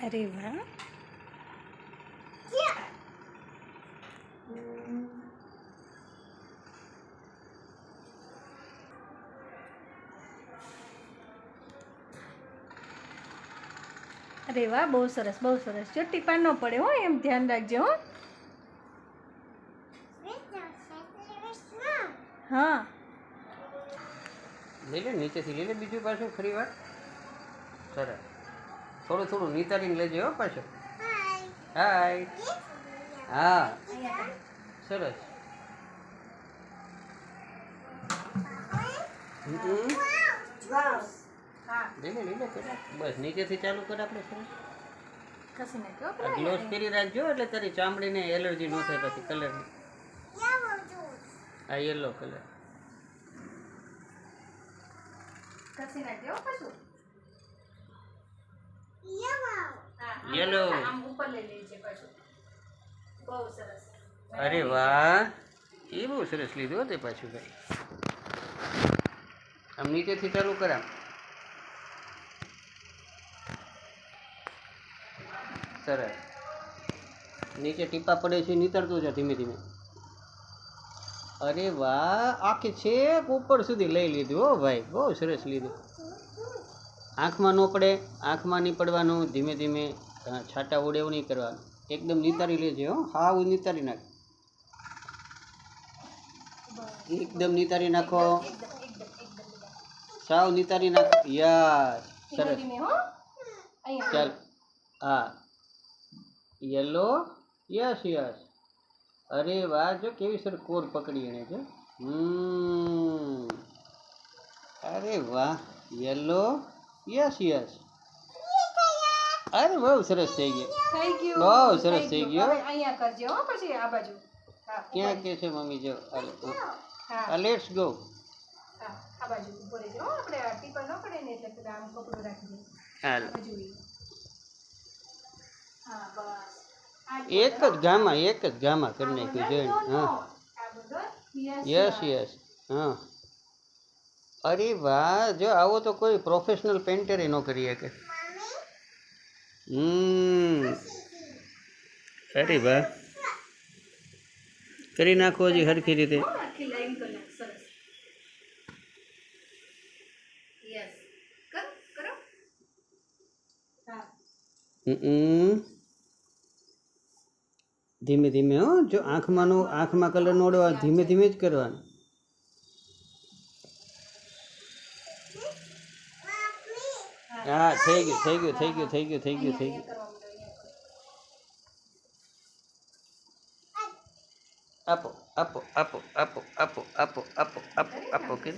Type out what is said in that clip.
अरे वाह, अरे वाह, बहुत सरस बहुत सरस। जो टीपा न पड़े हो एम ध्यान रखजे हो। हाँ ले ले नीचे थी ले ले बीजू पाछू फरी वार सरस थोड़ू थोड़ू नितारीने लेजे हो पाछू हाय हाँ सरस ले ले बस नीचे थी चालू कर આપણે સરસ કસી નાખ્યો આ ગ્લોવ્સ પહેરી રાખજો એટલે તારી ચામડીને એલર્જી ન થાય પછી કલરની આ યલો કલર કસી નાખ્યો પાછું યલો આમ ઉપર લઈ લેજે પાછું બહુ સરસ અરે વાહ એ બહુ સરસ લીધું હો તે પાછું ભાઈ આમ નીચેથી ચાલુ કર આમ સરસ નીચે ટીપા પડે છે નીતરતું જા ધીમે ધીમે અરે વાહ આખી છેક ઉપર સુધી લઈ લીધું હો ભાઈ બહુ સરસ લીધું આંખમાં ન પડે આંખમાં નહીં પડવાનું ધીમે ધીમે છાંટા ઉડે એવું નહીં કરવાનું એકદમ નિતારી લેજે હો હાવ નિતારી નાખ એકદમ નિતારી નાખો સાવ નિતારી નાખો યસ સરસ ચાલ હા યલો યસ યસ અરે વાહ જો કેવી સર કોર પકડી એને છે અરે વાહ યલો યસ યસ અરે બહુ સરસ થઈ ગયો બહુ સરસ થઈ ગયો અહીંયા કરજો હો પછી આ બાજુ ક્યાં કે છે મમ્મી જો આ લેટ્સ ગો આ બાજુ ઉપર રહેજો આપણે આ ટીપા ન પડે ને એટલે પેલા આમ કપડું રાખી દે હાલ હા બસ એક જ ગામાં કરી નાખ્યું જોઈને હા યસ યસ હા અરે વાહ જો આવો તો કોઈ પ્રોફેશનલ પેન્ટરે ન કરી શકે અરે વાહ કરી નાખો હજી હરખી રીતે ધીમે ધીમે હો જો આંખમાં કલર નો ઉડવા ધીમે ધીમે જ કરવાનું હા થઈ ગયું આપો કે